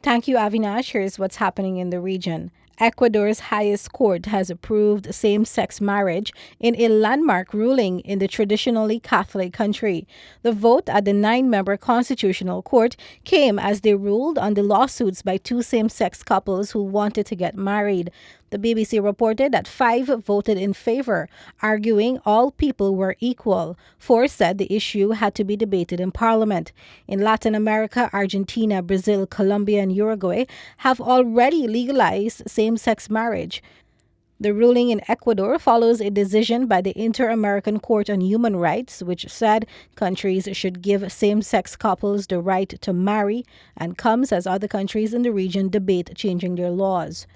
Thank you, Avinash. Here's what's happening in the region. Ecuador's highest court has approved same sex marriage in a landmark ruling in the traditionally Catholic country. The vote at the 9 member Constitutional Court came as they ruled on the lawsuits by two same sex couples who wanted to get married. The BBC reported that 5 voted in favor, arguing all people were equal. 4 said the issue had to be debated in Parliament. In Latin America, Argentina, Brazil, Colombia, and Uruguay have already legalized same sex marriage. The ruling in Ecuador follows a decision by the Inter American Court on Human Rights, which said countries should give same sex couples the right to marry, and comes as other countries in the region debate changing their laws.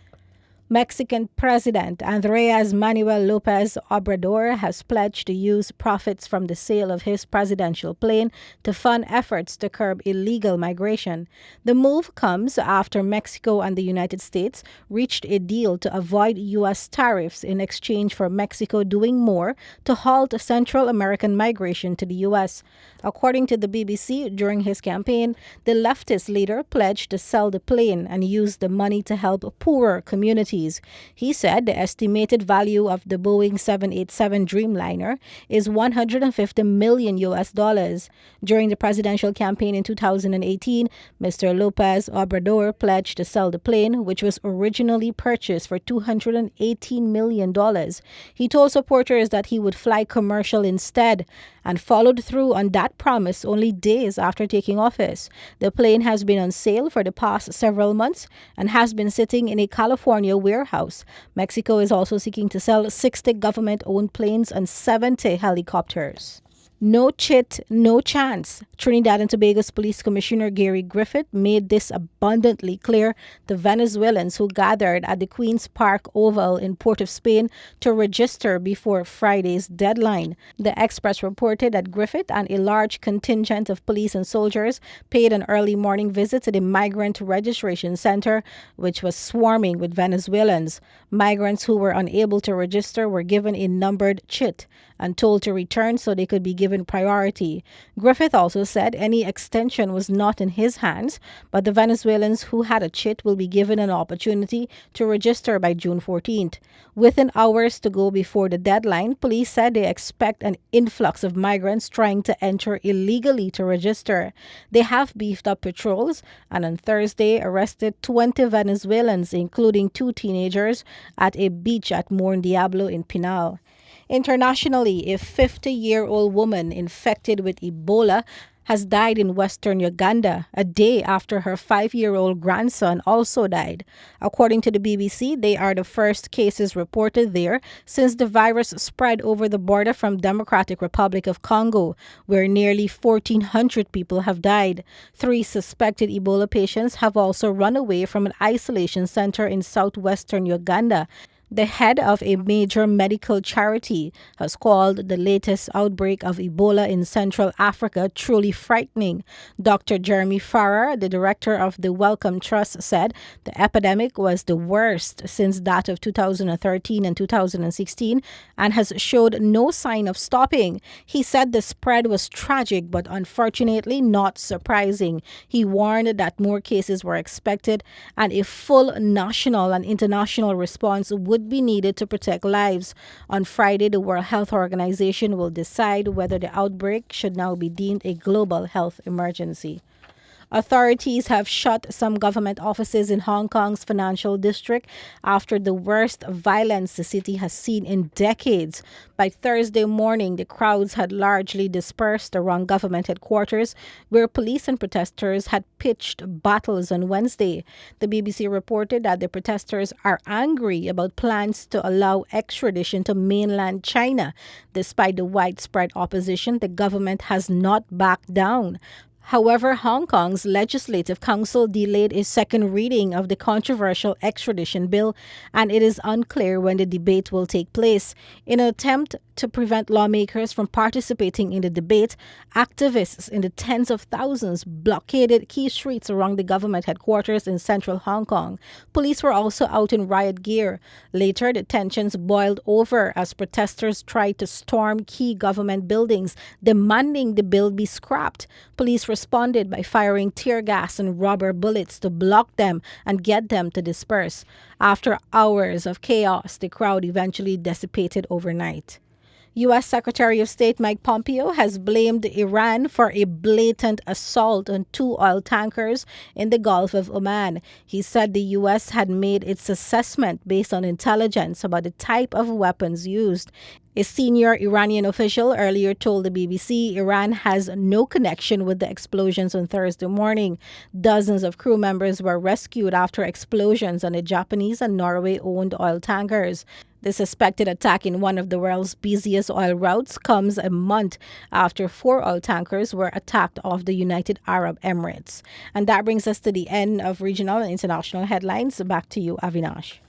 Mexican President Andrés Manuel López Obrador has pledged to use profits from the sale of his presidential plane to fund efforts to curb illegal migration. The move comes after Mexico and the United States reached a deal to avoid U.S. tariffs in exchange for Mexico doing more to halt Central American migration to the U.S. According to the BBC, during his campaign, the leftist leader pledged to sell the plane and use the money to help poorer communities. He said the estimated value of the Boeing 787 Dreamliner is $150 million US dollars. During the presidential campaign in 2018, Mr. Lopez Obrador pledged to sell the plane, which was originally purchased for $218 million. He told supporters that he would fly commercial instead and followed through on that promise only days after taking office. The plane has been on sale for the past several months and has been sitting in a California warehouse. Mexico is also seeking to sell 60 government-owned planes and 70 helicopters. No chit, no chance. Trinidad and Tobago's Police Commissioner Gary Griffith made this abundantly clear to Venezuelans who gathered at the Queen's Park Oval in Port of Spain to register before Friday's deadline. The Express reported that Griffith and a large contingent of police and soldiers paid an early morning visit to the Migrant Registration Center, which was swarming with Venezuelans. Migrants who were unable to register were given a numbered chit and told to return so they could be given priority. Griffith also said any extension was not in his hands, but the Venezuelans who had a chit will be given an opportunity to register by June 14th. Within hours to go before the deadline, police said they expect an influx of migrants trying to enter illegally to register. They have beefed up patrols and on Thursday arrested 20 Venezuelans, including 2 teenagers, at a beach at Morne Diablo in Pinal. Internationally, a 50-year-old woman infected with Ebola has died in western Uganda a day after her 5-year-old grandson also died. According to the BBC, they are the first cases reported there since the virus spread over the border from Democratic Republic of Congo, where nearly 1,400 people have died. 3 suspected Ebola patients have also run away from an isolation center in southwestern Uganda. The head of a major medical charity has called the latest outbreak of Ebola in Central Africa truly frightening. Dr. Jeremy Farrar, the director of the Wellcome Trust, said the epidemic was the worst since that of 2013 and 2016 and has showed no sign of stopping. He said the spread was tragic but unfortunately not surprising. He warned that more cases were expected and a full national and international response would be needed to protect lives. On Friday, the World Health Organization will decide whether the outbreak should now be deemed a global health emergency. Authorities have shut some government offices in Hong Kong's financial district after the worst violence the city has seen in decades. By Thursday morning, the crowds had largely dispersed around government headquarters, where police and protesters had pitched battles on Wednesday. The BBC reported that the protesters are angry about plans to allow extradition to mainland China. Despite the widespread opposition, the government has not backed down. However, Hong Kong's Legislative Council delayed a second reading of the controversial extradition bill, and it is unclear when the debate will take place. In an attempt To prevent lawmakers from participating in the debate, activists in the tens of thousands blockaded key streets around the government headquarters in central Hong Kong. Police were also out in riot gear. Later, the tensions boiled over as protesters tried to storm key government buildings, demanding the bill be scrapped. Police responded by firing tear gas and rubber bullets to block them and get them to disperse. After hours of chaos, the crowd eventually dissipated overnight. U.S. Secretary of State Mike Pompeo has blamed Iran for a blatant assault on two oil tankers in the Gulf of Oman. He said the U.S. had made its assessment based on intelligence about the type of weapons used. A senior Iranian official earlier told the BBC Iran has no connection with the explosions on Thursday morning. Dozens of crew members were rescued after explosions on the Japanese and Norway-owned oil tankers. The suspected attack in one of the world's busiest oil routes comes a month after 4 oil tankers were attacked off the United Arab Emirates. And that brings us to the end of regional and international headlines. Back to you, Avinash.